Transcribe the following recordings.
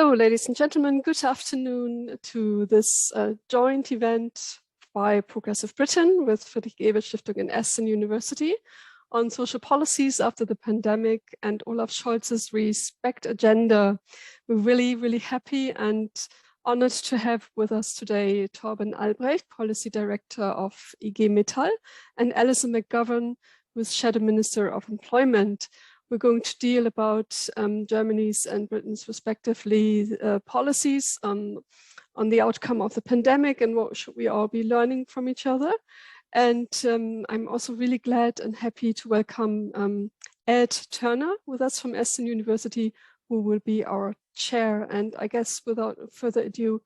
So, ladies and gentlemen, good afternoon to this joint event by Progressive Britain with Friedrich-Ebert-Stiftung and Aston University on social policies after the pandemic and Olaf Scholz's Respect agenda. We're really happy and honored to have with us today Thorben Albrecht, Policy Director of IG Metall, and Alison McGovern, who is Shadow Minister of Employment. We're going to deal about Germany's and Britain's respectively policies on the outcome of the pandemic and what should we all be learning from each other. And I'm also really glad and happy to welcome Ed Turner with us from Aston University, who will be our chair. And I guess without further ado,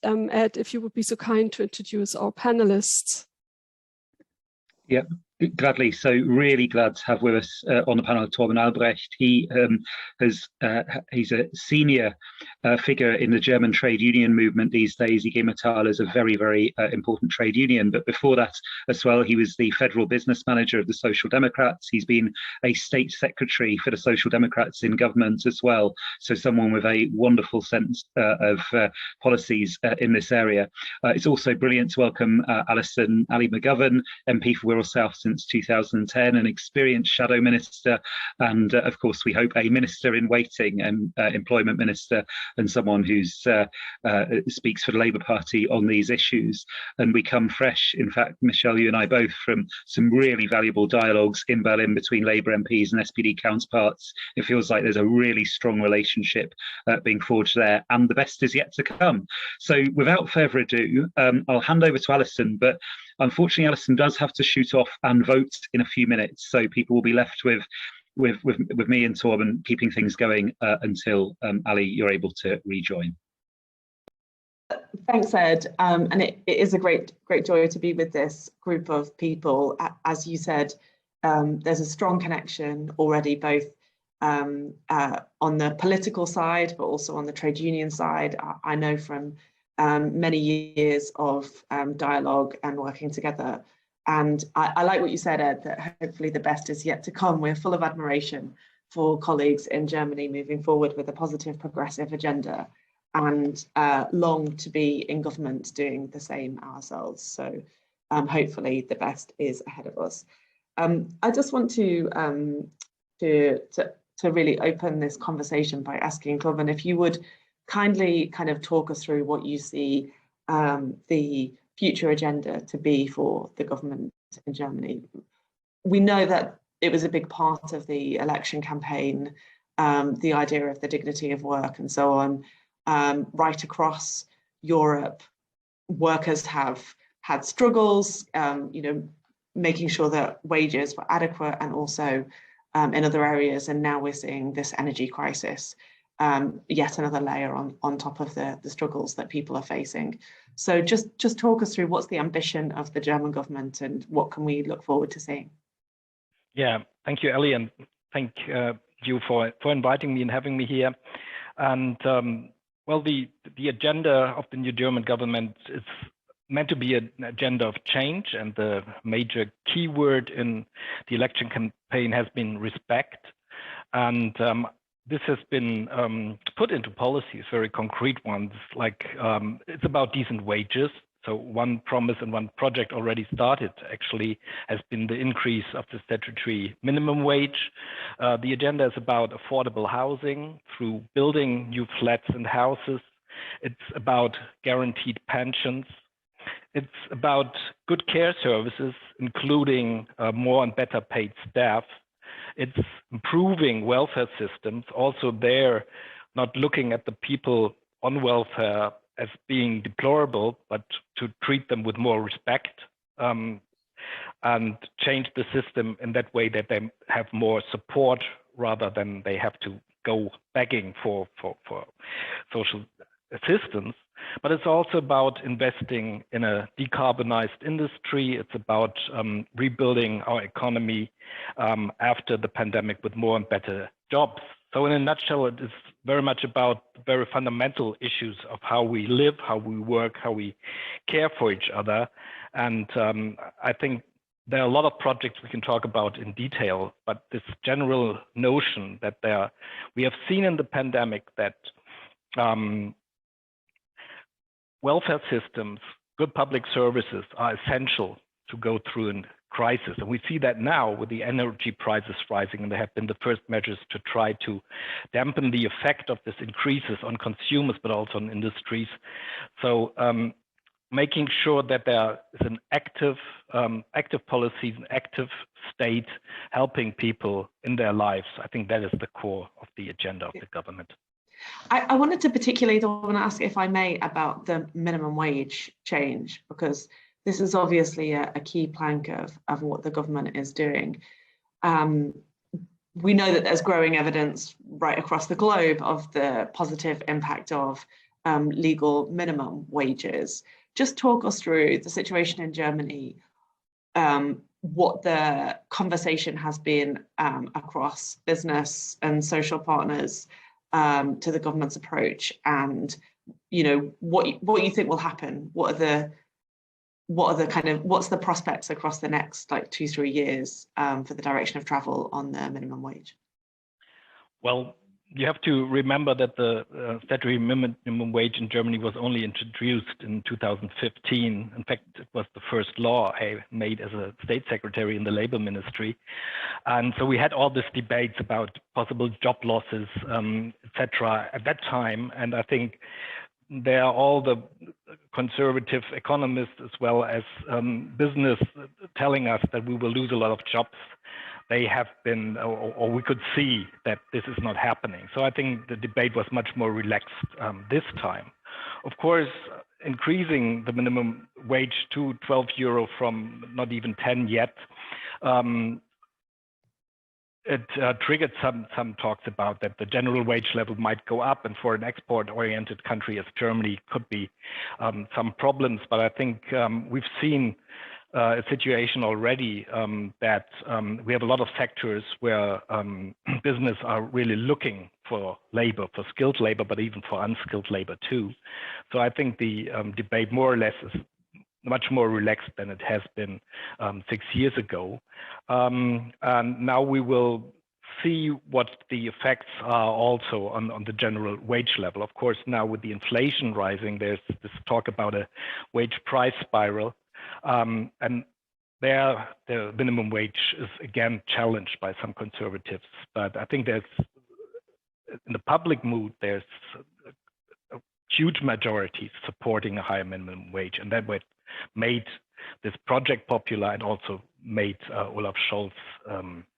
Ed, if you would be so kind to introduce our panelists. Yeah, gladly. So really glad to have with us on the panel Thorben Albrecht. He's a senior figure in the German trade union movement these days. IG Metall is a very important trade union. But before that as well, he was the federal business manager of the Social Democrats. He's been a state secretary for the Social Democrats in government as well. So someone with a wonderful sense of policies in this area. It's also brilliant to welcome Alison McGovern, MP for Wirral South since 2010, an experienced shadow minister, and of course we hope a minister in waiting and employment minister, and someone who speaks for the Labour Party on these issues. And we come fresh, in fact, Michelle, you and I both, from some really valuable dialogues in Berlin between Labour MPs and SPD counterparts. It feels like there's a really strong relationship being forged there, and the best is yet to come. So without further ado, I'll hand over to Alison, but unfortunately, Alison does have to shoot off and vote in a few minutes, so people will be left with me and Thorben keeping things going until Ali, you're able to rejoin. Thanks, Ed. And it is a great joy to be with this group of people. As you said, there's a strong connection already, both on the political side, but also on the trade union side. I know from many years of dialogue and working together. And I like what you said, Ed, that hopefully the best is yet to come. We're full of admiration for colleagues in Germany moving forward with a positive, progressive agenda, and long to be in government doing the same ourselves. So hopefully the best is ahead of us. I just want to really open this conversation by asking Thorben if you would kindly kind of talk us through what you see the future agenda to be for the government in Germany. We know that it was a big part of the election campaign, the idea of the dignity of work and so on. Right across Europe, workers have had struggles, making sure that wages were adequate, and also in other areas. And now we're seeing this energy crisis. Yet another layer on top of the struggles that people are facing. So just talk us through what's the ambition of the German government and what can we look forward to seeing? Yeah, thank you, Ellie, and thank you for inviting me and having me here. And well, the agenda of the new German government is meant to be an agenda of change, and the major keyword in the election campaign has been respect. And this has been put into policies, very concrete ones, like it's about decent wages. So one promise and one project already started actually has been the increase of the statutory minimum wage. The agenda is about affordable housing through building new flats and houses. It's about guaranteed pensions. It's about good care services, including more and better paid staff. It's improving welfare systems, also there, not looking at the people on welfare as being deplorable, but to treat them with more respect, and change the system in that way that they have more support rather than they have to go begging for social assistance. But it's also about investing in a decarbonized industry. It's about rebuilding our economy after the pandemic with more and better jobs. So in a nutshell, it is very much about very fundamental issues of how we live, how we work, how we care for each other. And I think there are a lot of projects we can talk about in detail, but this general notion that we have seen in the pandemic that welfare systems, good public services are essential to go through a crisis. And we see that now with the energy prices rising, and there have been the first measures to try to dampen the effect of this increases on consumers, but also on industries. So making sure that there is an active policies, an active state helping people in their lives. I think that is the core of the agenda of the government. I wanted to particularly ask, if I may, about the minimum wage change, because this is obviously a key plank of what the government is doing. We know that there's growing evidence right across the globe of the positive impact of legal minimum wages. Just talk us through the situation in Germany, what the conversation has been across business and social partners to the government's approach, and what you think will happen. What's the prospects across the next 2-3 years for the direction of travel on the minimum wage? Well, you have to remember that the statutory minimum wage in Germany was only introduced in 2015. In fact, it was the first law I made as a state secretary in the labor ministry. And so we had all these debates about possible job losses, etc. at that time. And I think there are all the conservative economists as well as business telling us that we will lose a lot of jobs. They have been, or we could see that this is not happening. So I think the debate was much more relaxed this time. Of course, increasing the minimum wage to 12 euro from not even 10 yet, it triggered some talks about that the general wage level might go up, and for an export-oriented country as Germany could be some problems. But I think we've seen a situation already that we have a lot of sectors where business are really looking for labor, for skilled labor, but even for unskilled labor too. So I think the debate more or less is much more relaxed than it has been 6 years ago. And now we will see what the effects are also on the general wage level. Of course, now with the inflation rising, there's this talk about a wage price spiral. And there, the minimum wage is again challenged by some conservatives. But I think there's, in the public mood, there's a huge majority supporting a higher minimum wage, and that made this project popular and also made Olaf Scholz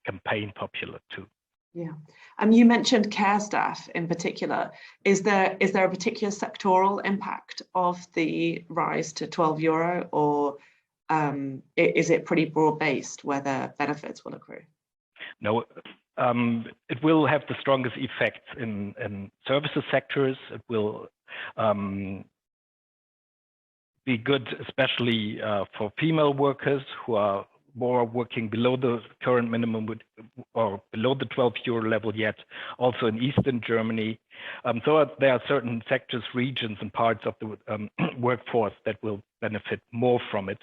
campaign popular too. Yeah, you mentioned care staff in particular. Is there a particular sectoral impact of the rise to 12 euro, or is it pretty broad based where the benefits will accrue? No, it will have the strongest effects in services sectors. It will be good, especially for female workers who are more working below the current minimum or below the 12 euro level yet, also in Eastern Germany. So there are certain sectors, regions, and parts of the workforce that will benefit more from it.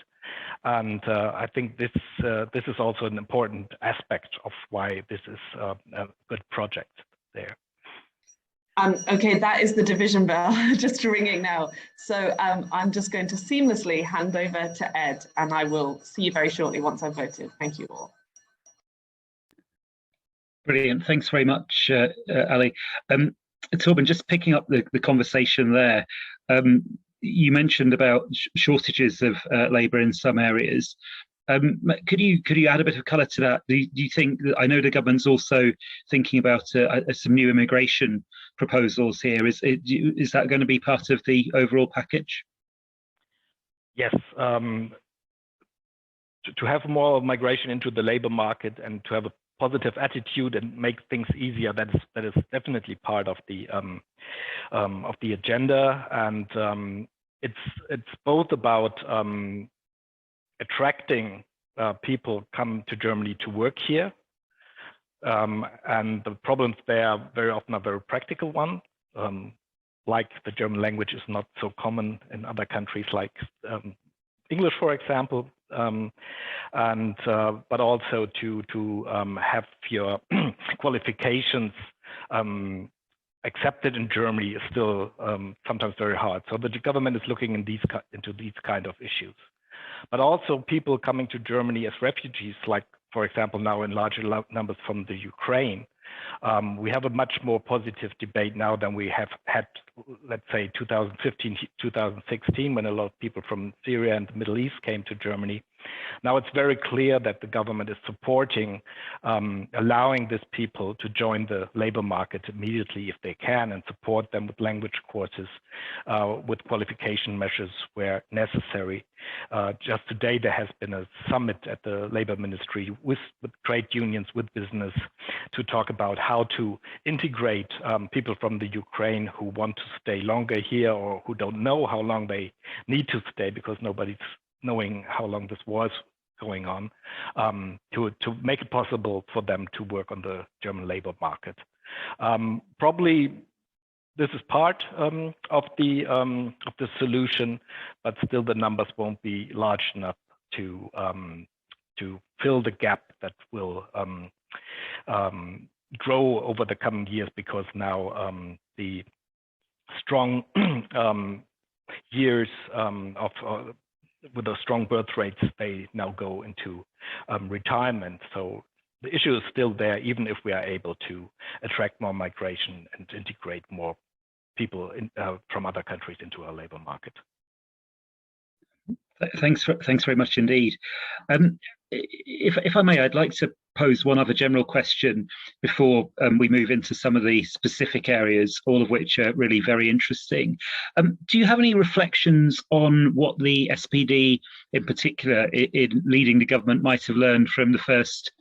And I think this is also an important aspect of why this is a good project there. Okay, that is the division bell just ringing now. So I'm just going to seamlessly hand over to Ed, and I will see you very shortly once I've voted. Thank you all. Brilliant. Thanks very much, Ali. Thorben, just picking up the conversation there, you mentioned about shortages of labour in some areas. Could you add a bit of colour to that? Do you think that, I know the government's also thinking about some new immigration proposals here. Is that going to be part of the overall package? Yes. To have more migration into the labour market and to have a positive attitude and make things easier, that is definitely part of the agenda. And it's both about attracting people come to Germany to work here, and the problems there very often are very practical ones, like the German language is not so common in other countries like English, for example, but also to have your qualifications accepted in Germany is still sometimes very hard. So the government is looking into these kind of issues. But also people coming to Germany as refugees, like, for example, now in larger numbers from the Ukraine. We have a much more positive debate now than we have had, let's say, 2015, 2016, when a lot of people from Syria and the Middle East came to Germany. Now it's very clear that the government is supporting, allowing these people to join the labor market immediately if they can, and support them with language courses, with qualification measures where necessary. Just today, there has been a summit at the Labor Ministry with trade unions, with business, to talk about how to integrate people from the Ukraine who want to stay longer here, or who don't know how long they need to stay because nobody's knowing how long this war is going on, to make it possible for them to work on the German labor market. Probably this is part of the solution, but still the numbers won't be large enough to fill the gap that will grow over the coming years, because now the strong years with the strong birth rates, they now go into retirement. So the issue is still there, even if we are able to attract more migration and integrate more people from other countries into our labor market. Thanks very much indeed. If I may, I'd like to pose one other general question before we move into some of the specific areas, all of which are really very interesting. Do you have any reflections on what the SPD in particular in leading the government might have learned from the first,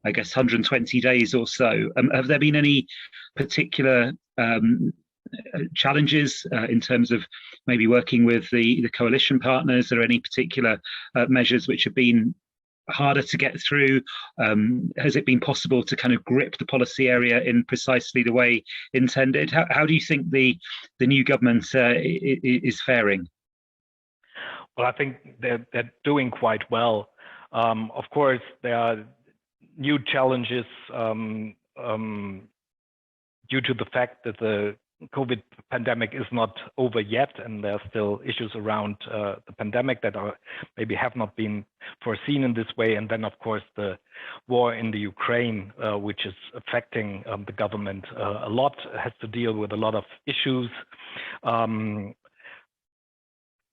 I guess, 120 days or so? Have there been any particular challenges in terms of maybe working with the coalition partners? Are there any particular measures which have been harder to get through? Has it been possible to kind of grip the policy area in precisely the way intended? How do you think the new government is faring? Well, I think they're doing quite well. Of course, there are new challenges due to the fact that the COVID pandemic is not over yet, and there are still issues around the pandemic that are maybe have not been foreseen in this way. And then, of course, the war in the Ukraine, which is affecting the government a lot, has to deal with a lot of issues.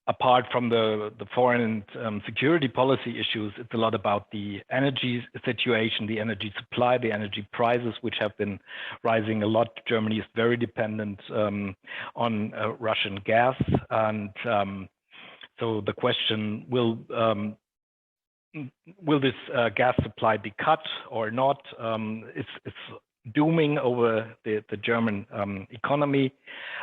Apart from the foreign and security policy issues, it's a lot about the energy situation, the energy supply, the energy prices, which have been rising a lot. Germany is very dependent on Russian gas, and so the question, will this gas supply be cut or not? It's dooming over the German economy,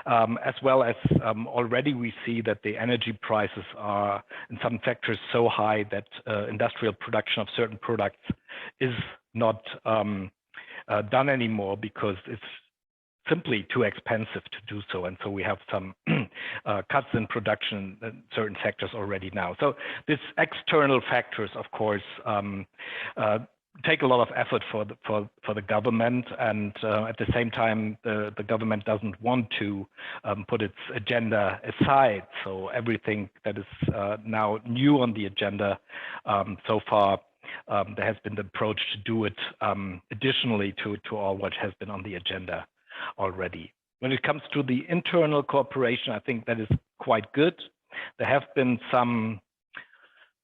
as well as already we see that the energy prices are in some sectors so high that industrial production of certain products is not done anymore because it's simply too expensive to do so. And so we have some cuts in production in certain sectors already now. So these external factors, of course, take a lot of effort for the government, and at the same time, the government doesn't want to put its agenda aside. So everything that is now new on the agenda so far, there has been the approach to do it additionally to all what has been on the agenda already. When it comes to the internal cooperation, I think that is quite good. There have been some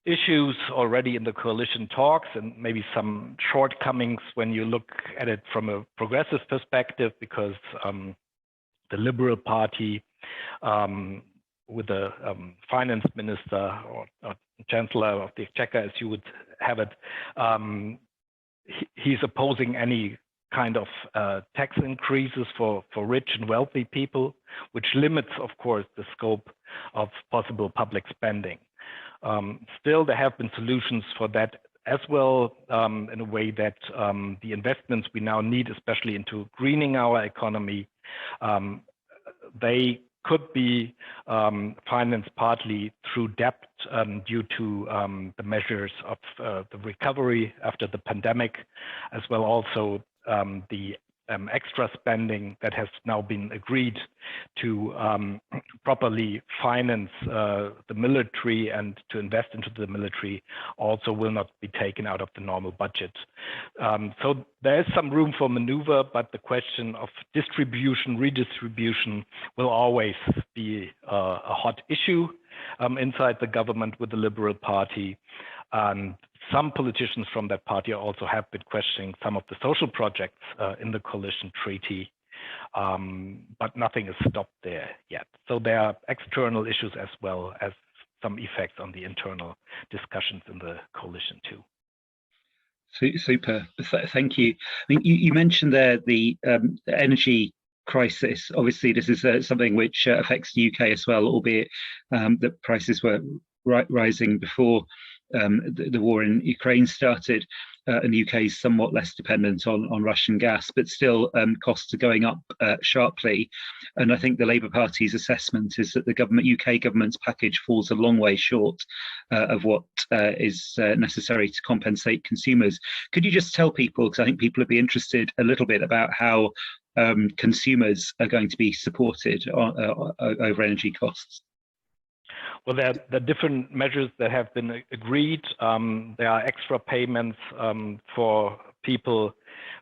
issues already in the coalition talks, and maybe some shortcomings when you look at it from a progressive perspective, because the Liberal Party, with the finance minister or chancellor of the exchequer, as you would have it, he's opposing any kind of tax increases for rich and wealthy people, which limits, of course, the scope of possible public spending. Still, there have been solutions for that as well, in a way that the investments we now need, especially into greening our economy, they could be financed partly through debt due to the measures of the recovery after the pandemic, as well also the extra spending that has now been agreed to properly finance the military and to invest into the military also will not be taken out of the normal budget. So there is some room for maneuver, but the question of distribution, redistribution will always be a hot issue inside the government with the Liberal Party. And some politicians from that party also have been questioning some of the social projects in the coalition treaty, but nothing is stopped there yet. So there are external issues as well as some effects on the internal discussions in the coalition too. Super, thank you. I mean, you mentioned there the energy crisis. Obviously, this is something which affects the UK as well, albeit that prices were rising before the war in Ukraine started, and the UK is somewhat less dependent on Russian gas, but still costs are going up sharply. And I think the Labour Party's assessment is that the UK government's package falls a long way short of what is necessary to compensate consumers. Could you just tell people, because I think people would be interested a little bit, about how consumers are going to be supported over energy costs? Well, there are different measures that have been agreed. There are extra payments for people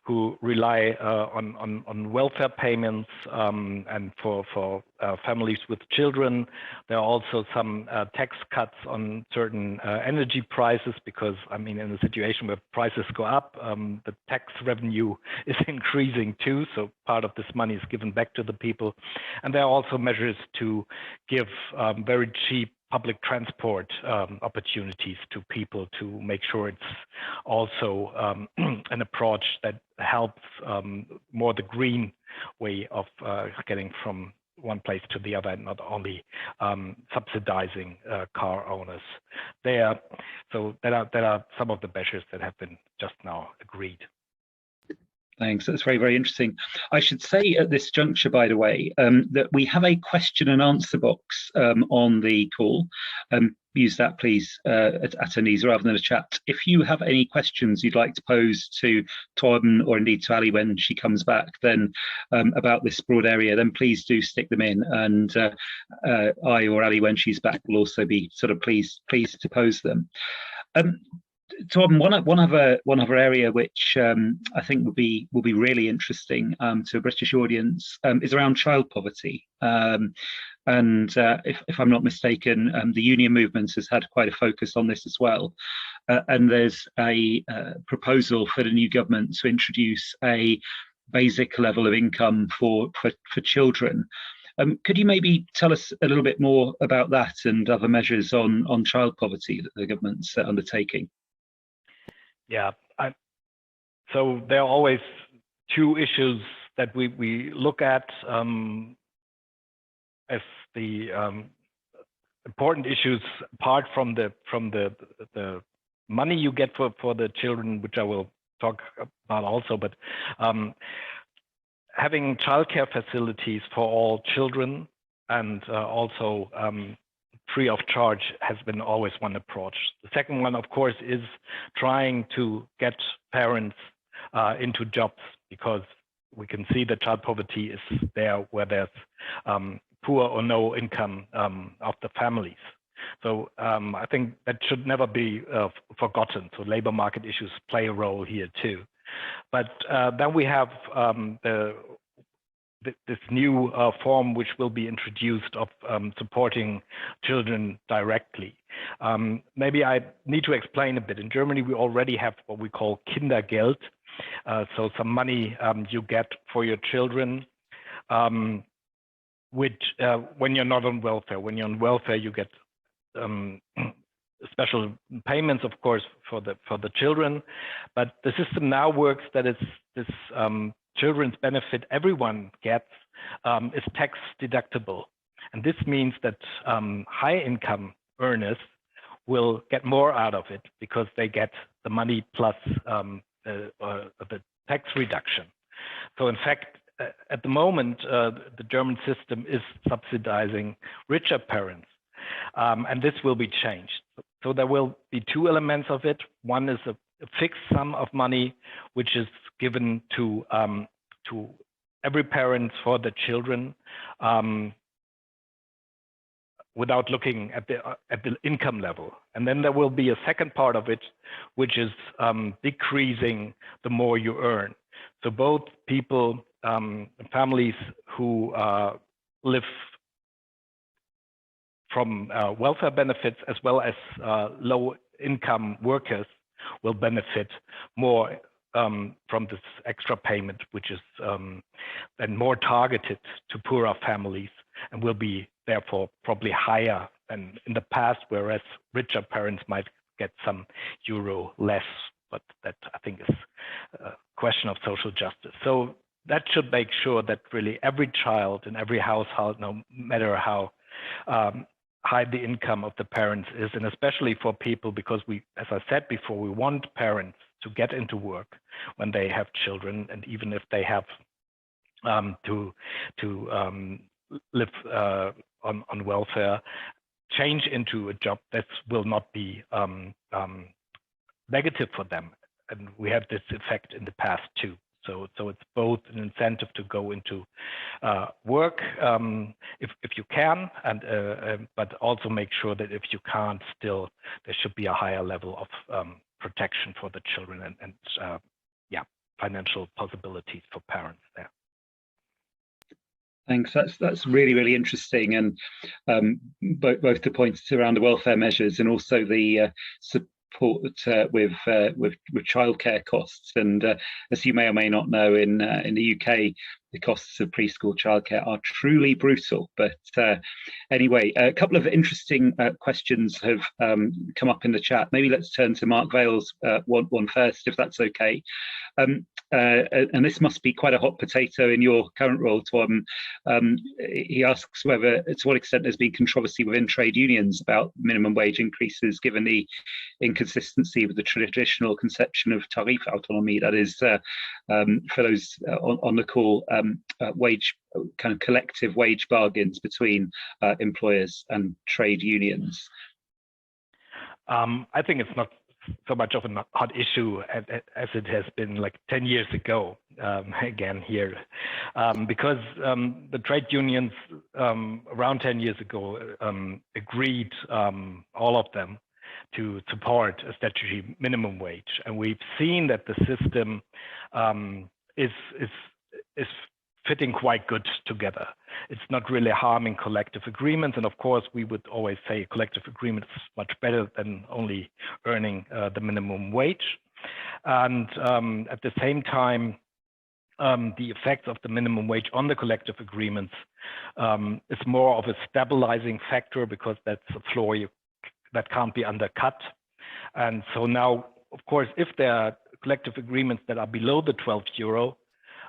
who rely on welfare payments and for families with children. There are also some tax cuts on certain energy prices because, I mean, in a situation where prices go up, the tax revenue is increasing too. So part of this money is given back to the people. And there are also measures to give very cheap public transport opportunities to people to make sure it's also an approach that helps more the green way of getting from one place to the other and not only subsidizing car owners there. So that are some of the measures that have been just now agreed. Thanks. That's very, very interesting. I should say at this juncture, by the way, that we have a question and answer box on the call. Use that, please, at an ease rather than a chat. If you have any questions you'd like to pose to Thorben or indeed to Ali when she comes back, then about this broad area, then please do stick them in. And I or Ali, when she's back, will also be sort of pleased to pose them. Thorben, one other area which I think will be really interesting to a British audience is around child poverty. And if I'm not mistaken, the union movement has had quite a focus on this as well. And there's a proposal for the new government to introduce a basic level of income for children. Could you maybe tell us a little bit more about that and other measures on child poverty that the government's undertaking? Yeah, so there are always two issues that we look at as the important issues, apart from the money you get for the children, which I will talk about also, but having childcare facilities for all children and also free of charge has been always one approach. The second one, of course, is trying to get parents into jobs, because we can see that child poverty is there where there's poor or no income of the families. So I think that should never be forgotten. So labor market issues play a role here too. But then we have this new form which will be introduced of supporting children directly. Maybe I need to explain a bit. In Germany, we already have what we call Kindergeld, so some money you get for your children, which when you're not on welfare. When you're on welfare, you get special payments, of course, for the children. But the system now works that it's this children's benefit everyone gets is tax deductible. And this means that high income earners will get more out of it because they get the money plus the tax reduction. So in fact, at the moment, the German system is subsidizing richer parents. And this will be changed. So there will be two elements of it. One is a fixed sum of money, which is given to to every parent for the children, without looking at the income level. And then there will be a second part of it, which is decreasing the more you earn. So both people, families who live from welfare benefits, as well as low income workers, will benefit more from this extra payment, which is then more targeted to poorer families and will be therefore probably higher than in the past, whereas richer parents might get some euro less. But that, I think, is a question of social justice. So that should make sure that really every child in every household, no matter how high the income of the parents is, and especially for people, because we, as I said before, we want parents to get into work when they have children, and even if they have to live on welfare, change into a job that will not be negative for them. And we had this effect in the past too. So it's both an incentive to go into work if you can, and but also make sure that if you can't, still there should be a higher level of protection for the children and yeah, financial possibilities for parents there. Thanks. That's really, really interesting, and both the points around the welfare measures and also the support with childcare costs. And as you may or may not know, in the UK, the costs of preschool childcare are truly brutal. But anyway, a couple of interesting questions have come up in the chat. Maybe let's turn to Mark Vale's one first, if that's okay. And this must be quite a hot potato in your current role, Thorben. He asks whether, to what extent there's been controversy within trade unions about minimum wage increases, given the inconsistency with the traditional conception of Tarifautonomie, that is, for those on the call, wage, kind of collective wage bargains between employers and trade unions. I think it's not so much of a hot issue as it has been like 10 years ago, again here, because the trade unions around 10 years ago agreed, all of them, to support a statutory minimum wage. And we've seen that the system is fitting quite good together. It's not really harming collective agreements. And of course, we would always say collective agreement is much better than only earning the minimum wage. And at the same time, the effects of the minimum wage on the collective agreements is more of a stabilizing factor, because that's a floor that can't be undercut. And so now, of course, if there are collective agreements that are below the 12 euro,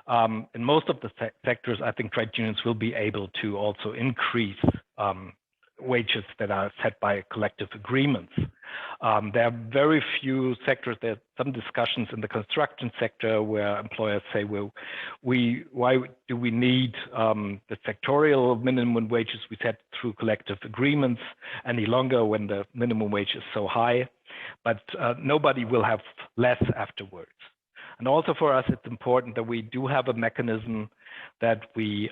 in most of the sectors, I think trade unions will be able to also increase wages that are set by collective agreements. There are very few sectors. There are some discussions in the construction sector where employers say, well, why do we need the sectorial minimum wages we set through collective agreements any longer when the minimum wage is so high? But nobody will have less afterwards. And also for us, it's important that we do have a mechanism that we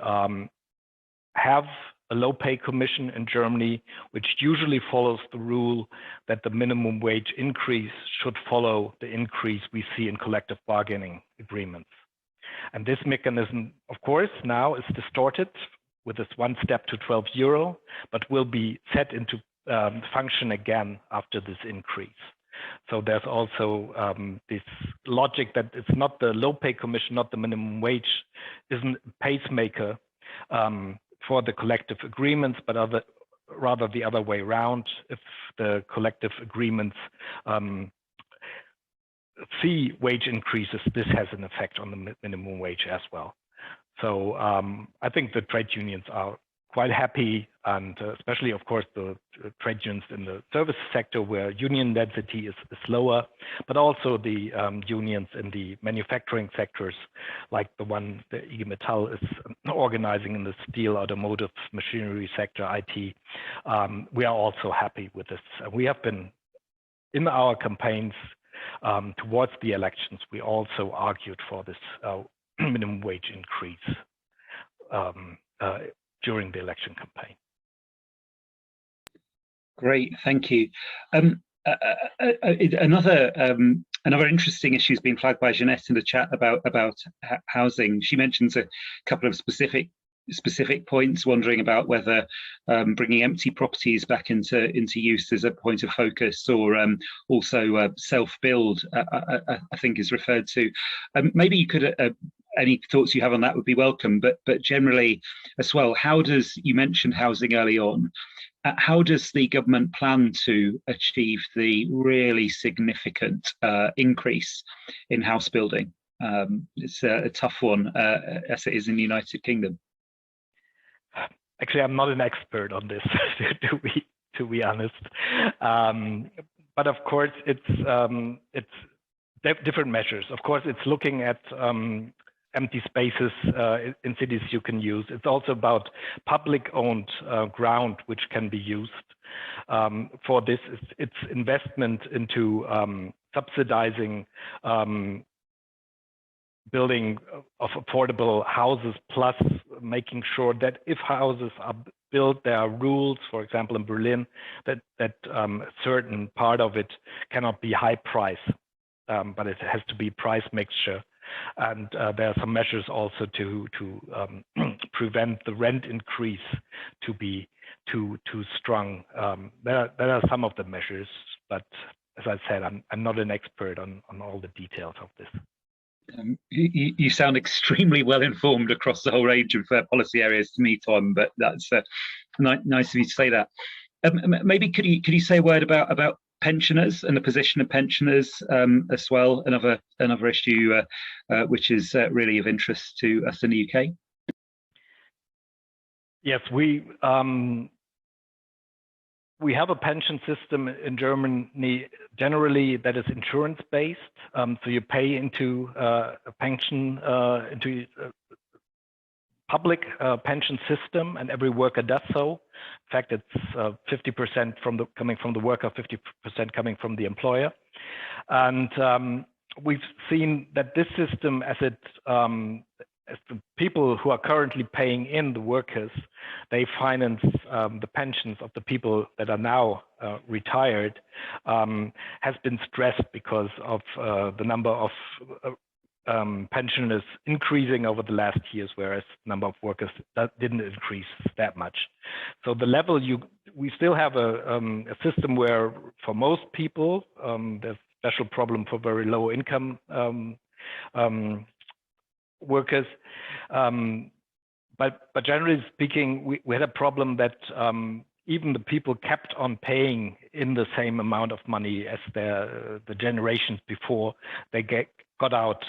have a low pay commission in Germany, which usually follows the rule that the minimum wage increase should follow the increase we see in collective bargaining agreements. And this mechanism, of course, now is distorted with this one step to 12 euro, but will be set into function again after this increase. So there's also this logic that it's not the low pay commission, not the minimum wage, isn't a pacemaker for the collective agreements, but rather the other way around. If the collective agreements see wage increases, this has an effect on the minimum wage as well. So I think the trade unions are quite happy, and especially, of course, the trade unions in the service sector where union density is lower, but also the unions in the manufacturing sectors, like the one that IG Metall is organizing in the steel, automotive, machinery sector, IT. We are also happy with this. We have been, in our campaigns towards the elections, we also argued for this minimum wage increase during the election campaign. Great, thank you. Another interesting issue has been flagged by Jeanette in the chat about housing. She mentions a couple of specific points, wondering about whether bringing empty properties back into use is a point of focus, or also self-build, I think is referred to. Maybe you could, any thoughts you have on that would be welcome, but generally as well, you mentioned housing early on, how does the government plan to achieve the really significant increase in house building? It's a tough one, as it is in the United Kingdom. Actually, I'm not an expert on this, to be honest. But of course, it's different measures. Of course, it's looking at empty spaces in cities you can use. It's also about public-owned ground which can be used. For this, it's investment into subsidizing building of affordable houses, plus making sure that if houses are built, there are rules, for example, in Berlin, that a certain part of it cannot be high price, but it has to be price mixture. And there are some measures also to prevent the rent increase to be too strong. There are some of the measures, but as I said, I'm not an expert on all the details of this. You sound extremely well informed across the whole range of policy areas to me, Tom. But that's nice of you to say that. Maybe could you say a word about pensioners and the position of pensioners as well? Another issue which is really of interest to us in the UK. Yes, we have a pension system in Germany generally that is insurance-based. So you pay into a pension, into a public pension system, and every worker does so. In fact, it's 50% coming from the worker, 50% coming from the employer. And we've seen that this system, as the people who are currently paying in, the workers, they finance the pensions of the people that are now retired, has been stressed because of the number of pensioners increasing over the last years, whereas the number of workers didn't increase that much. So the level we still have a system where for most people, there's a special problem for very low income workers. But generally speaking, we had a problem that even the people kept on paying in the same amount of money as the generations before. They got out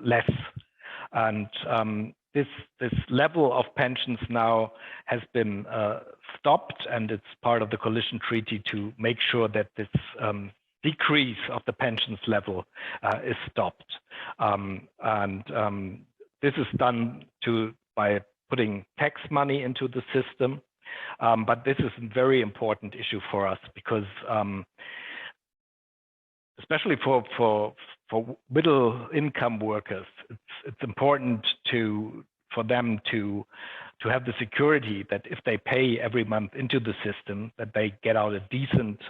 less, and this level of pensions now has been stopped, and it's part of the coalition treaty to make sure that this decrease of the pensions level is stopped, and this is done by putting tax money into the system. But this is a very important issue for us because, especially for middle income workers, it's important for them to have the security that if they pay every month into the system, that they get out a decent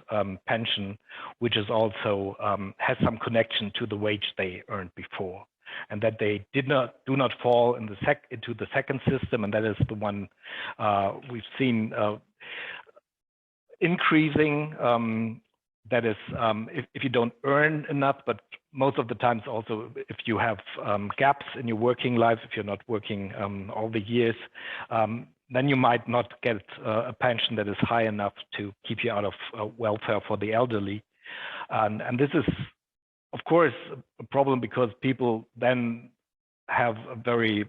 pension, which is also has some connection to the wage they earned before, and that they do not fall into the second system, and that is the one we've seen increasing. That is, if you don't earn enough, but most of the times also if you have gaps in your working life, if you're not working all the years, then you might not get a pension that is high enough to keep you out of welfare for the elderly. And this is, of course, a problem because people then have a very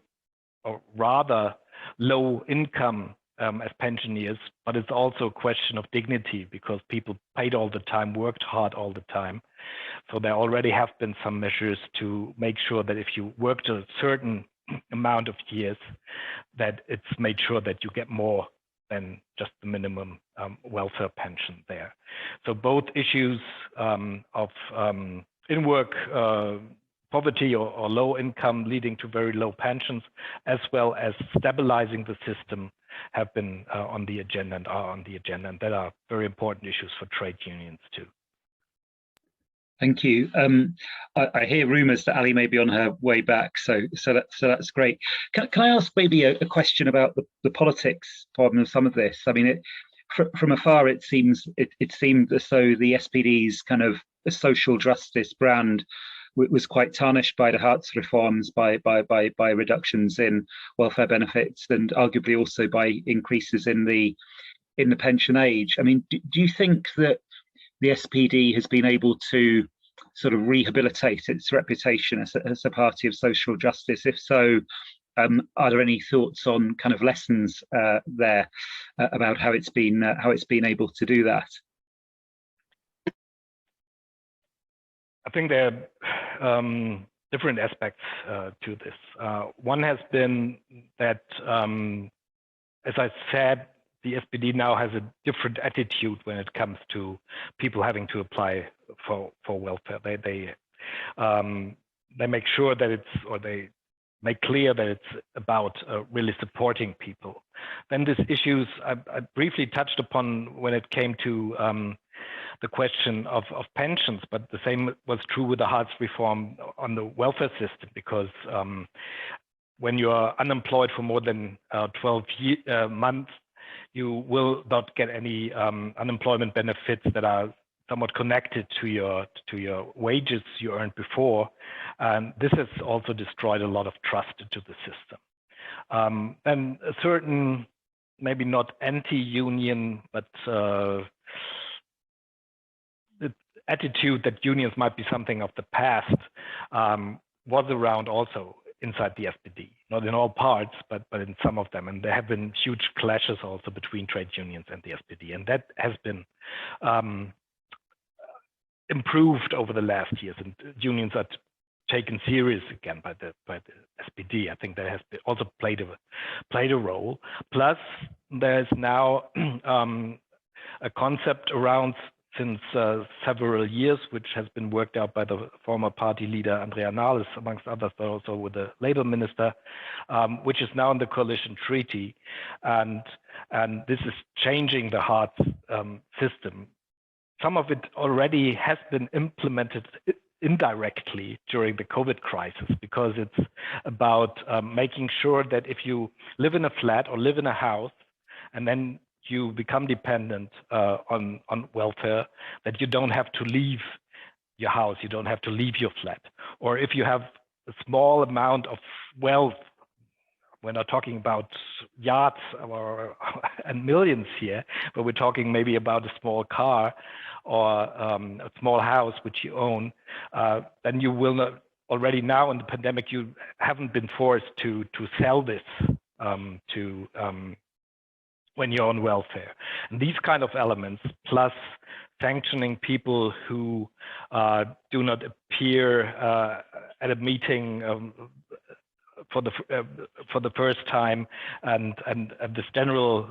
or rather low income as pensioners, but it's also a question of dignity because people paid all the time, worked hard all the time. So there already have been some measures to make sure that if you worked a certain amount of years, that it's made sure that you get more than just the minimum welfare pension there. So both issues of in-work poverty or low income, leading to very low pensions, as well as stabilizing the system, have been on the agenda and are on the agenda, and that are very important issues for trade unions too. Thank you. I hear rumours that Ali may be on her way back, so that's great. Can I ask maybe a question about the politics part of some of this? I mean, from afar, it seemed as though the SPD's kind of social justice brand was quite tarnished by the Hartz reforms, by reductions in welfare benefits, and arguably also by increases in the pension age. I mean, do you think that the SPD has been able to sort of rehabilitate its reputation as a party of social justice? If so, are there any thoughts on kind of lessons there about how it's been able to do that? I think there are different aspects to this. One has been that, as I said, the SPD now has a different attitude when it comes to people having to apply for welfare. They make sure that they make clear that it's about really supporting people. Then these issues I briefly touched upon when it came to the question of pensions, but the same was true with the Hartz reform on the welfare system, because when you are unemployed for more than 12 months, you will not get any unemployment benefits that are somewhat connected to your wages you earned before, and this has also destroyed a lot of trust into the system. And a certain, maybe not anti-union, but the attitude that unions might be something of the past was around also inside the SPD, not in all parts, but in some of them. And there have been huge clashes also between trade unions and the SPD. And that has been improved over the last years, and unions are taken serious again by the SPD. I think that has also played a role. Plus, there's now a concept around since several years, which has been worked out by the former party leader Andrea Nahles, amongst others, but also with the labor minister, which is now in the coalition treaty, and this is changing the Hartz system. Some of it already has been implemented indirectly during the COVID crisis, because it's about making sure that if you live in a flat or live in a house and then you become dependent on welfare, that you don't have to leave your house, you don't have to leave your flat. Or if you have a small amount of wealth, we're not talking about yachts and millions here, but we're talking maybe about a small car or a small house which you own, then you will not, already now in the pandemic, you haven't been forced to sell this when you're on welfare. And these kind of elements, plus sanctioning people who do not appear at a meeting for the first time, and this general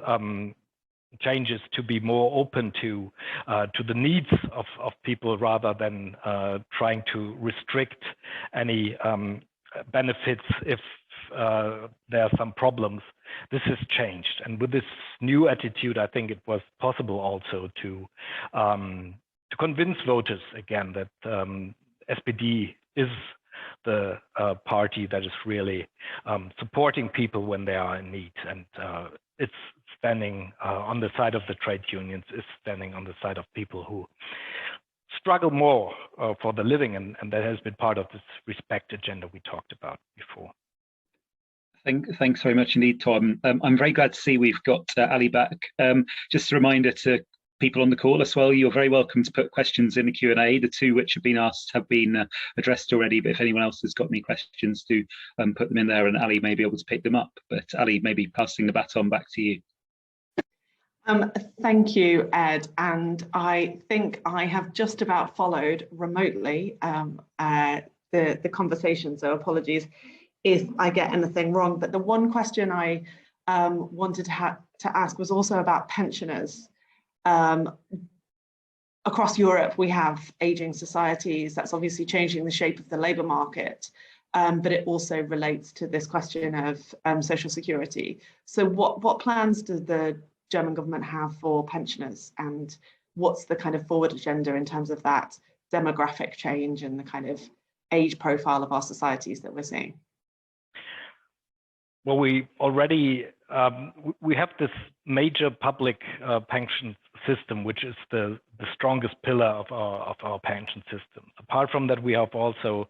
changes to be more open to the needs of people, rather than trying to restrict any benefits if there are some problems. This has changed, and with this new attitude, I think it was possible also to convince voters again that SPD is the party that is really supporting people when they are in need, and it's standing on the side of the trade unions, is standing on the side of people who struggle more for the living, and that has been part of this respect agenda we talked about before. Thanks very much indeed, Thorben. I'm very glad to see we've got Ali back. Just a reminder to people on the call as well, you're very welcome to put questions in the Q&A. The two which have been asked have been addressed already, but if anyone else has got any questions, do put them in there, and Ali may be able to pick them up. But Ali, maybe passing the baton back to you. Thank you, Ed. And I think I have just about followed remotely the conversation, so apologies if I get anything wrong. But the one question I wanted to ask was also about pensioners. across Europe, we have aging societies. That's obviously changing the shape of the labour market, but it also relates to this question of social security. So what plans does the German government have for pensioners, and what's the kind of forward agenda in terms of that demographic change and the kind of age profile of our societies that we're seeing? Well, we already we have this major public pension system, which is the strongest pillar of our pension system. Apart from that, we have also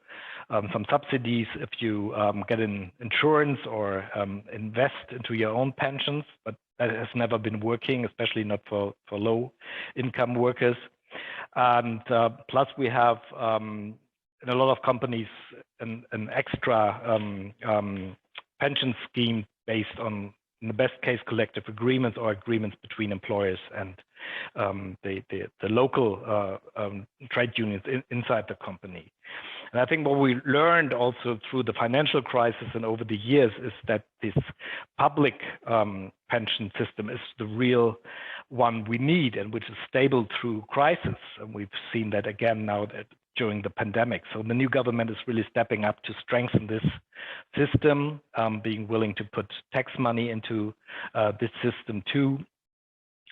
some subsidies if you get an insurance or invest into your own pensions, but that has never been working, especially not for low income workers. And plus we have in a lot of companies an extra pension scheme based on, in the best case, collective agreements or agreements between employers and the local trade unions inside the company. And I think what we learned also through the financial crisis and over the years is that this public pension system is the real one we need, and which is stable through crisis. And we've seen that again now that during the pandemic. So the new government is really stepping up to strengthen this system, being willing to put tax money into this system too,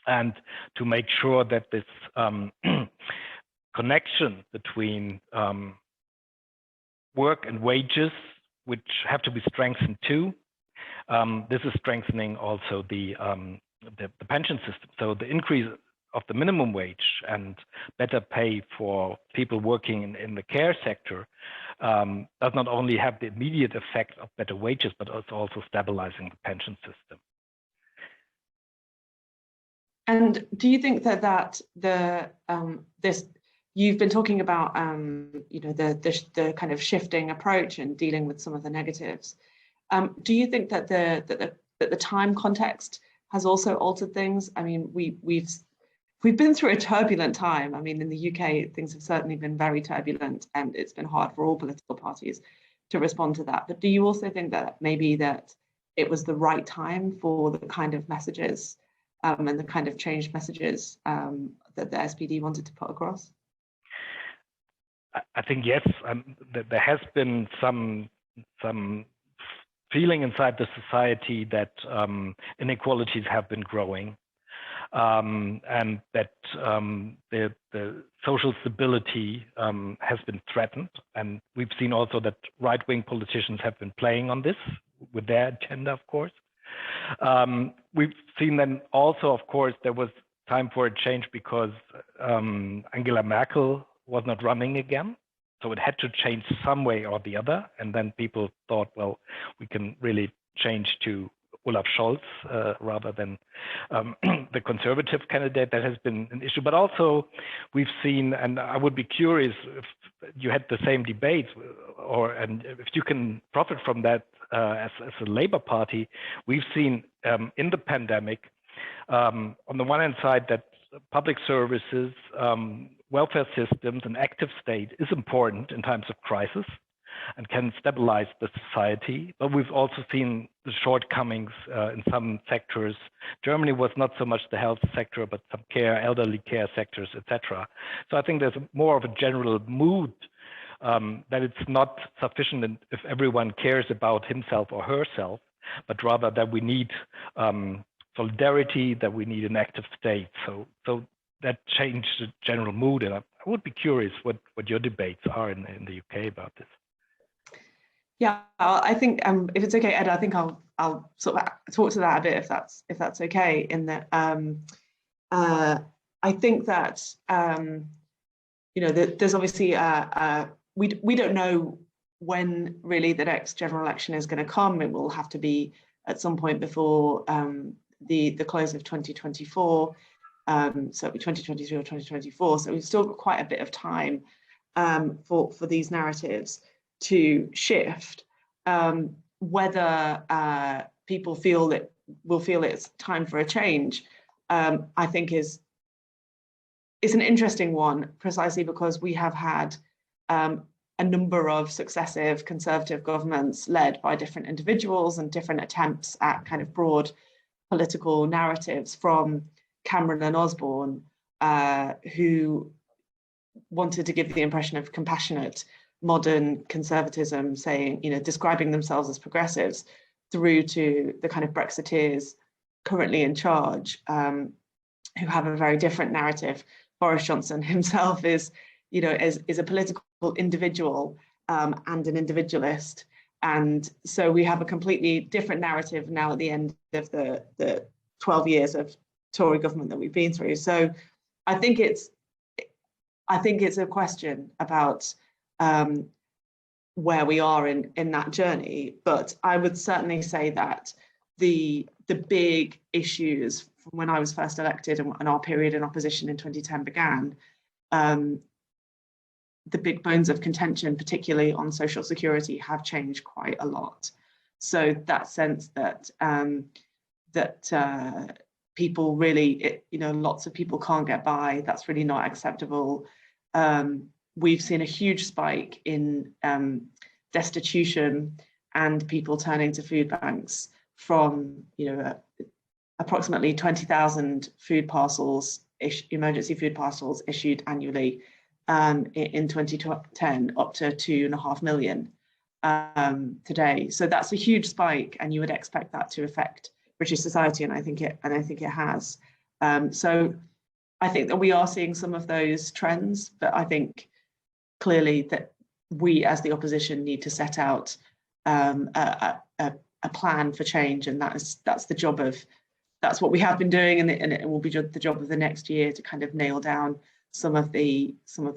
and to make sure that this connection between work and wages, which have to be strengthened too, this is strengthening also the pension system. So the increase of the minimum wage and better pay for people working in the care sector does not only have the immediate effect of better wages, but it's also stabilizing the pension system. And do you think that this, you've been talking about the kind of shifting approach and dealing with some of the negatives. Do you think that the time context has also altered things? I mean, we've been through a turbulent time. I mean, in the UK, things have certainly been very turbulent, and it's been hard for all political parties to respond to that. But do you also think that maybe that it was the right time for the kind of messages and the kind of changed messages that the SPD wanted to put across? I think yes. There has been some feeling inside the society that inequalities have been growing. And that the social stability has been threatened. And we've seen also that right-wing politicians have been playing on this with their agenda, of course. We've seen then also, of course, there was time for a change because Angela Merkel was not running again. So it had to change some way or the other. And then people thought, well, we can really change to Olaf Scholz rather than the conservative candidate. That has been an issue. But also we've seen, and I would be curious if you had the same debates, and if you can profit from that as a Labour Party. We've seen in the pandemic, on the one hand side, that public services, welfare systems, and active state is important in times of crisis and can stabilize the society. But we've also seen the shortcomings in some sectors. Germany was not so much the health sector, but some care, elderly care sectors, etc. So I think there's more of a general mood that it's not sufficient if everyone cares about himself or herself, but rather that we need solidarity, that we need an active state. So that changed the general mood. And I would be curious what your debates are in the UK about this. Yeah, I think if it's okay, Ed, I think I'll sort of talk to that a bit if that's okay. In that, I think that there's obviously we don't know when really the next general election is going to come. It will have to be at some point before the close of 2024. So it'll be 2023 or 2024. So we've still got quite a bit of time for these narratives to shift. Whether people will feel it's time for a change, I think is an interesting one, precisely because we have had a number of successive Conservative governments led by different individuals and different attempts at kind of broad political narratives, from Cameron and Osborne who wanted to give the impression of compassionate, modern conservatism, saying, describing themselves as progressives, through to the kind of Brexiteers currently in charge, who have a very different narrative. Boris Johnson himself is a political individual and an individualist. And so we have a completely different narrative now at the end of the 12 years of Tory government that we've been through. So I think it's a question about where we are in that journey. But I would certainly say that the big issues from when I was first elected and our period in opposition in 2010 began, the big bones of contention, particularly on social security, have changed quite a lot. So that sense that people really, lots of people can't get by, that's really not acceptable. We've seen a huge spike in destitution and people turning to food banks from, approximately 20,000 food parcels, emergency food parcels issued annually in 2010 up to 2.5 million today. So that's a huge spike, and you would expect that to affect British society, and I think it has. So I think that we are seeing some of those trends, but I think clearly that we as the opposition need to set out a plan for change, and that's what we have been doing, and it will be the job of the next year to kind of nail down some of the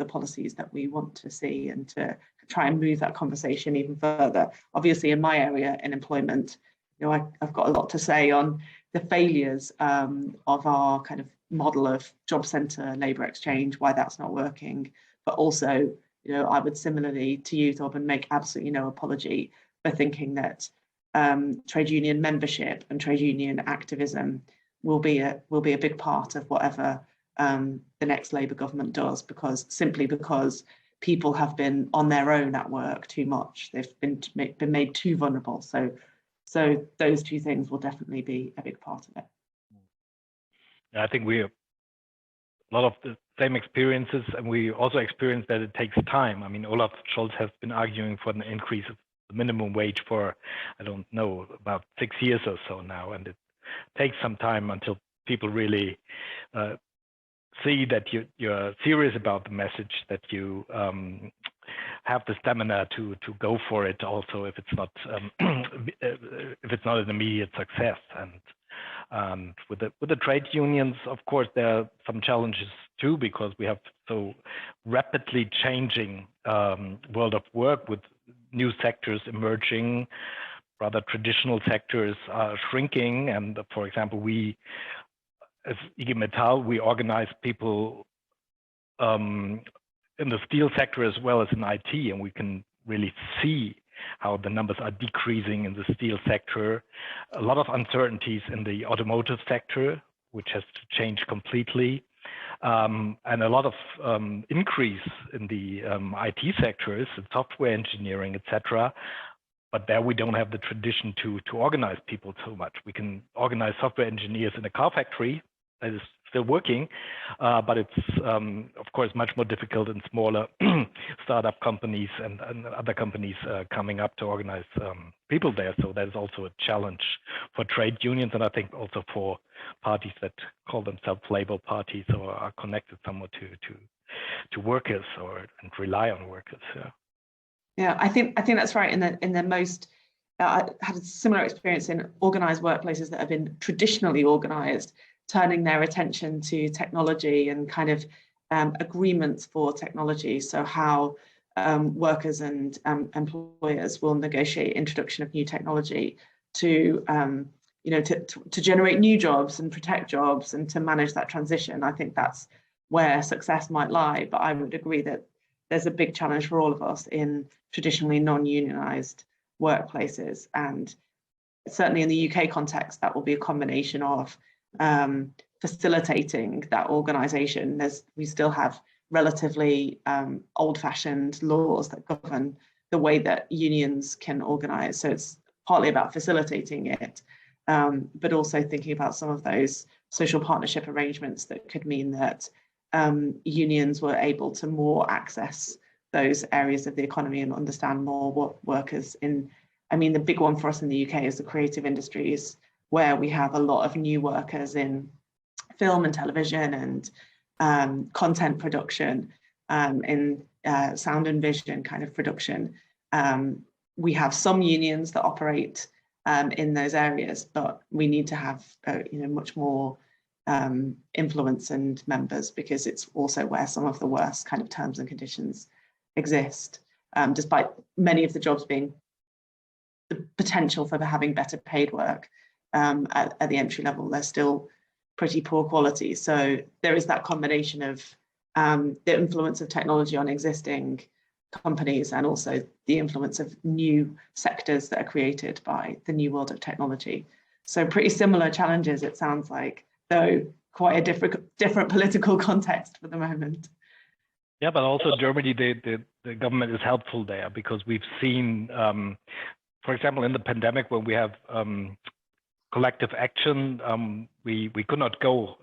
policies that we want to see and to try and move that conversation even further. Obviously, in my area, in employment, I've got a lot to say on the failures of our kind of model of job centre labour exchange, why that's not working. But also, I would similarly to you, Thorben, make absolutely no apology for thinking that trade union membership and trade union activism will be a big part of whatever the next Labour government does, because people have been on their own at work too much. They've been made too vulnerable. So those two things will definitely be a big part of it. I think we have a lot of the same experiences, and we also experience that it takes time. I mean, Olaf Scholz has been arguing for an increase of the minimum wage for, I don't know, about 6 years or so now, and it takes some time until people really see that you're serious about the message, that you have the stamina to go for it. Also, if it's not an immediate success, and with the trade unions, of course, there are some challenges too, because we have so rapidly changing world of work with new sectors emerging, rather traditional sectors are shrinking, and for example, we as IG Metall, we organize people in the steel sector as well as in IT, and we can really see how the numbers are decreasing in the steel sector. A lot of uncertainties in the automotive sector, which has to change completely, and a lot of increase in the IT sectors, and software engineering, etc. But there we don't have the tradition to organize people so much. We can organize software engineers in a car factory that is still working, but it's of course much more difficult in smaller startup companies and other companies coming up to organize people there. So that is also a challenge for trade unions, and I think also for parties that call themselves labor parties or are connected somewhat to workers and rely on workers. Yeah, I think that's right. In the most, I had a similar experience in organized workplaces that have been traditionally organized, turning their attention to technology and kind of agreements for technology. So how workers and employers will negotiate introduction of new technology to generate new jobs and protect jobs and to manage that transition. I think that's where success might lie. But I would agree that there's a big challenge for all of us in traditionally non-unionized workplaces. And certainly in the UK context, that will be a combination of facilitating that organisation. We still have relatively old-fashioned laws that govern the way that unions can organise. So it's partly about facilitating it, but also thinking about some of those social partnership arrangements that could mean that unions were able to more access those areas of the economy and understand more what workers in, I mean, the big one for us in the UK is the creative industries, where we have a lot of new workers in film and television and content production, in sound and vision kind of production. We have some unions that operate in those areas, but we need to have much more influence and members, because it's also where some of the worst kind of terms and conditions exist. Despite many of the jobs being the potential for having better paid work, at the entry level, they're still pretty poor quality. So there is that combination of the influence of technology on existing companies and also the influence of new sectors that are created by the new world of technology. So pretty similar challenges, it sounds like, though quite a different political context for the moment. Yeah, but also Germany, the government is helpful there, because we've seen, for example, in the pandemic, when we have collective action, we could not go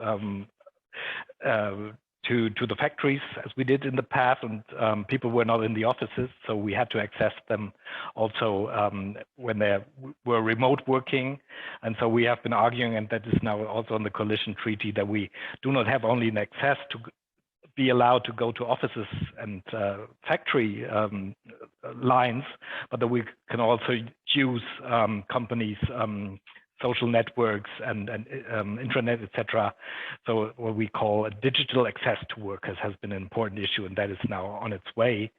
to the factories as we did in the past, and people were not in the offices, so we had to access them also when they were remote working. And so we have been arguing, and that is now also on the coalition treaty, that we do not have only an access to be allowed to go to offices and factory lines, but that we can also use companies' social networks and intranet, etc. So what we call a digital access to workers has been an important issue, and that is now on its way,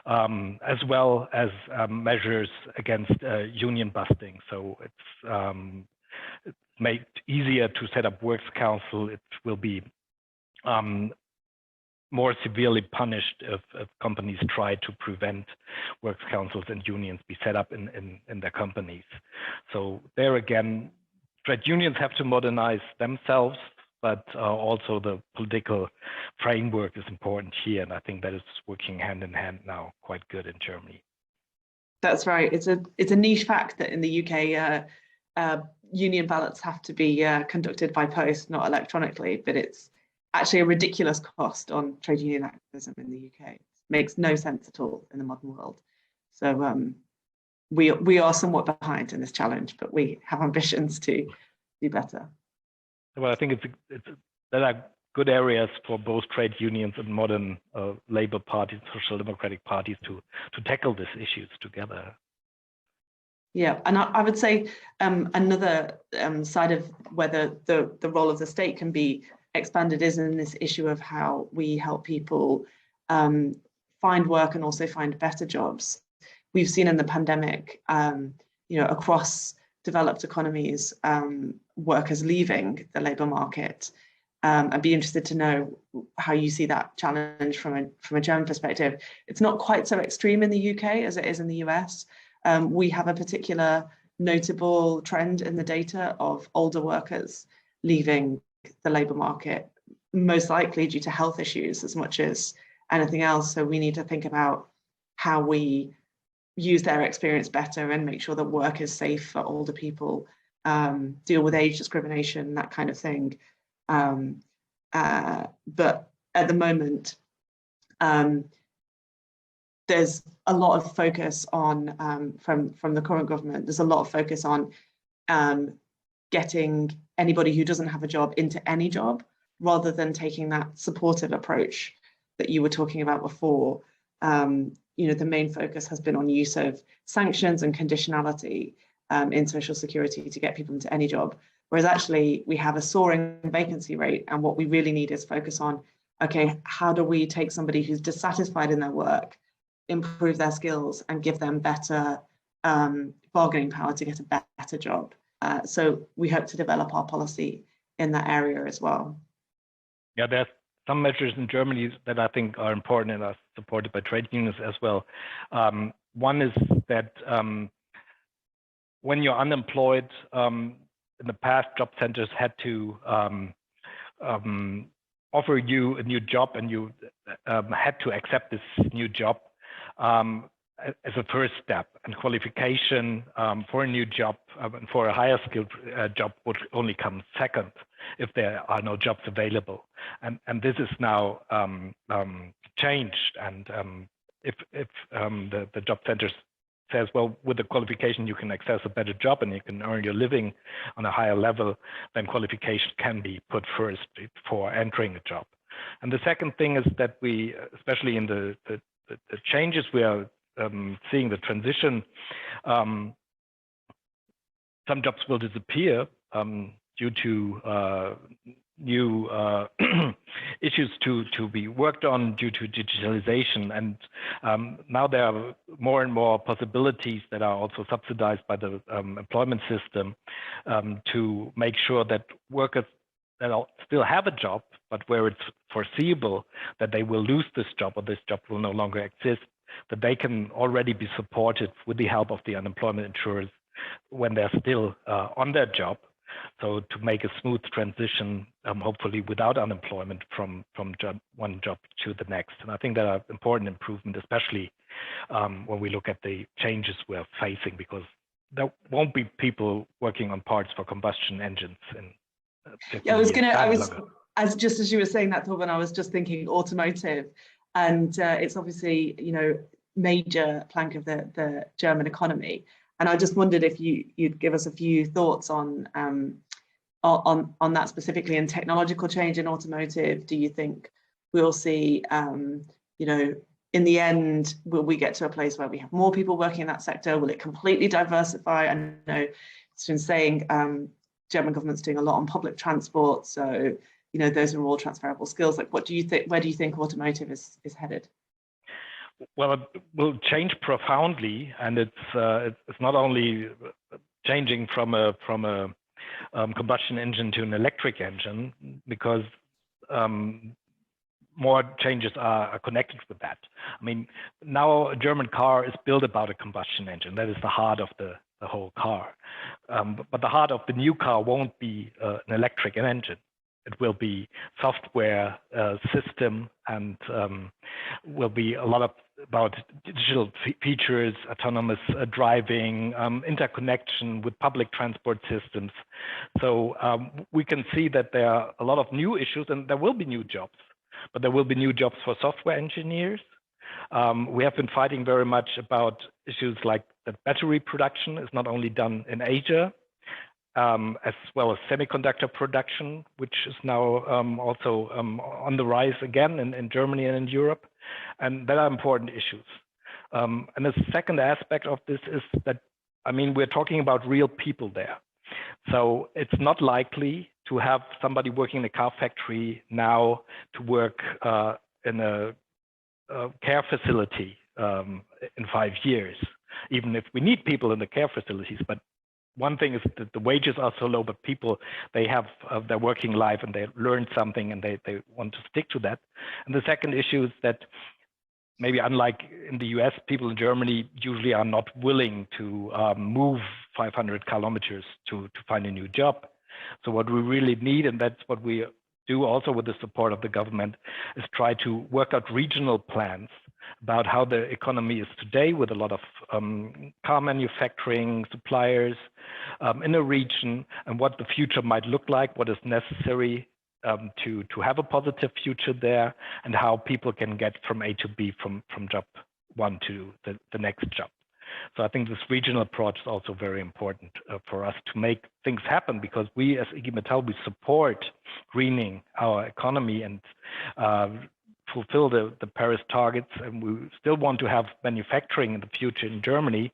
as well as measures against union busting. So it's made easier to set up works council. It will be more severely punished if companies try to prevent works councils and unions be set up in their companies. So there again, trade unions have to modernize themselves, but also the political framework is important here. And I think that is working hand in hand now quite good in Germany. That's right. It's a niche fact that in the UK, union ballots have to be conducted by post, not electronically, but it's actually a ridiculous cost on trade union activism in the UK. It makes no sense at all in the modern world. So we are somewhat behind in this challenge, but we have ambitions to do better. Well, I think there are good areas for both trade unions and modern Labour parties, social democratic parties to tackle these issues together. Yeah, and I would say another side of whether the role of the state can be expanded is in this issue of how we help people find work and also find better jobs. We've seen in the pandemic, across developed economies, workers leaving the labour market. I'd be interested to know how you see that challenge from a German perspective. It's not quite so extreme in the UK as it is in the US. We have a particular notable trend in the data of older workers leaving the labour market, most likely due to health issues as much as anything else. So we need to think about how we use their experience better and make sure that work is safe for older people, deal with age discrimination, that kind of thing. But at the moment, there's a lot of focus on, from the current government, there's a lot of focus on getting anybody who doesn't have a job into any job, rather than taking that supportive approach that you were talking about before. The main focus has been on use of sanctions and conditionality in social security to get people into any job. Whereas actually we have a soaring vacancy rate, and what we really need is focus on, okay, how do we take somebody who's dissatisfied in their work, improve their skills and give them better bargaining power to get a better job. So we hope to develop our policy in that area as well. Yeah, there's some measures in Germany that I think are important and are supported by trade unions as well. One is that when you're unemployed, in the past, job centers had to offer you a new job, and you had to accept this new job. as a first step, and qualification for a new job and for a higher skilled job would only come second if there are no jobs available. And this is now changed. And if the job centers says, well, with the qualification you can access a better job and you can earn your living on a higher level, then qualification can be put first before entering a job. And the second thing is that we, especially in the changes we are seeing, the transition, some jobs will disappear due to new issues to be worked on due to digitalization. And now there are more and more possibilities that are also subsidized by the employment system to make sure that workers that still have a job, but where it's foreseeable that they will lose this job or this job will no longer exist, that they can already be supported with the help of the unemployment insurers when they're still on their job. So to make a smooth transition, hopefully without unemployment from one job to the next. And I think that are important improvement, especially when we look at the changes we're facing, because there won't be people working on parts for combustion engines in 50 years. Just as you were saying that, Thorben, I was just thinking automotive, and it's obviously, you know, major plank of the German economy. And I just wondered if you'd give us a few thoughts on that specifically, in technological change in automotive. Do you think we'll see, you know, in the end, will we get to a place where we have more people working in that sector? Will it completely diversify? I know it's been saying German government's doing a lot on public transport, so you know those are all transferable skills. Like, what do you think? Where do you think automotive is headed? Well, it will change profoundly, and it's not only changing from a combustion engine to an electric engine, because more changes are connected with that. I mean, now a German car is built about a combustion engine. That is the heart of the whole car. But the heart of the new car won't be an electric engine. It will be software system, and will be a lot about digital features, autonomous driving, interconnection with public transport systems. So we can see that there are a lot of new issues, and there will be new jobs, but there will be new jobs for software engineers. We have been fighting very much about issues like that battery production is not only done in Asia, as well as semiconductor production, which is now also on the rise again in Germany and in Europe. And that are important issues. And the second aspect of this is that, I mean, we're talking about real people there. So it's not likely to have somebody working in a car factory now to work in a care facility in 5 years, even if we need people in the care facilities. But one thing is that the wages are so low, but people, they have their working life and they learn something and they want to stick to that. And the second issue is that maybe unlike in the US, people in Germany usually are not willing to move 500 kilometers to find a new job. So what we really need, and that's what we do also with the support of the government, is try to work out regional plans about how the economy is today, with a lot of car manufacturing suppliers in a region, and what the future might look like, what is necessary to have a positive future there, and how people can get from A to B, from job one to the next job. So I think this regional approach is also very important for us to make things happen, because we as IG Metall, we support greening our economy and fulfill the Paris targets, and we still want to have manufacturing in the future in Germany,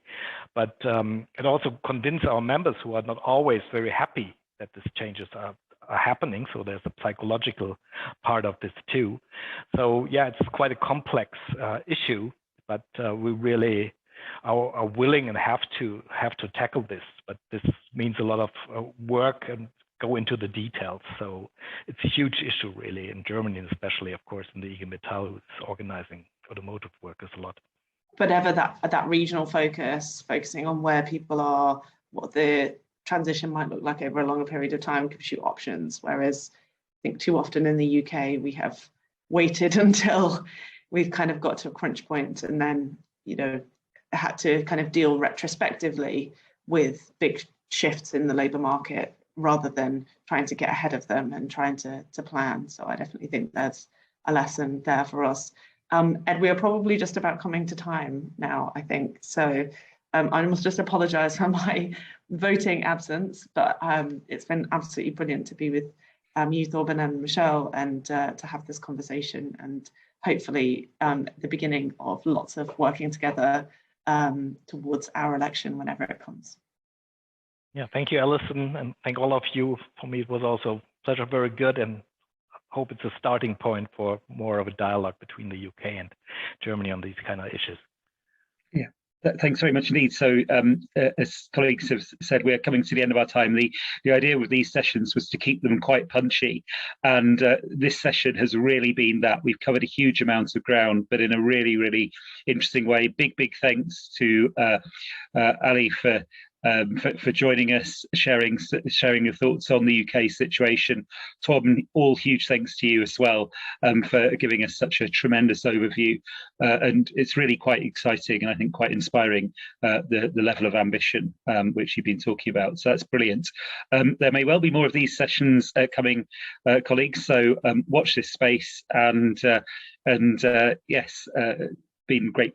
but it also convince our members who are not always very happy that these changes are happening. So there's a psychological part of this too. So yeah, it's quite a complex issue, but we really are willing and have to tackle this. But this means a lot of work and go into the details. So it's a huge issue really in Germany, and especially of course in the IG Metall, who's organizing automotive workers a lot. But ever that regional focusing on where people are, what the transition might look like over a longer period of time, gives you options. Whereas I think too often in the UK, we have waited until we've kind of got to a crunch point, and then, you know, had to kind of deal retrospectively with big shifts in the labour market rather than trying to get ahead of them and trying to plan. So I definitely think there's a lesson there for us. Ed, we are probably just about coming to time now, I think. So I must just apologise for my voting absence, but it's been absolutely brilliant to be with you, Thorben, and Michelle, and to have this conversation, and hopefully the beginning of lots of working together towards our election whenever it comes. Yeah, thank you, Alison, and thank all of you. For me, it was also pleasure, very good, and hope it's a starting point for more of a dialogue between the UK and Germany on these kind of issues. Yeah. Thanks very much indeed. So as colleagues have said, we're coming to the end of our time. The idea with these sessions was to keep them quite punchy, and this session has really been that. We've covered a huge amount of ground, but in a really, really interesting way. Big thanks to Ali for joining us, sharing your thoughts on the UK situation. Thorben, all huge thanks to you as well for giving us such a tremendous overview. And it's really quite exciting and I think quite inspiring, the level of ambition which you've been talking about. So that's brilliant. There may well be more of these sessions coming, colleagues. So watch this space, and yes, been great.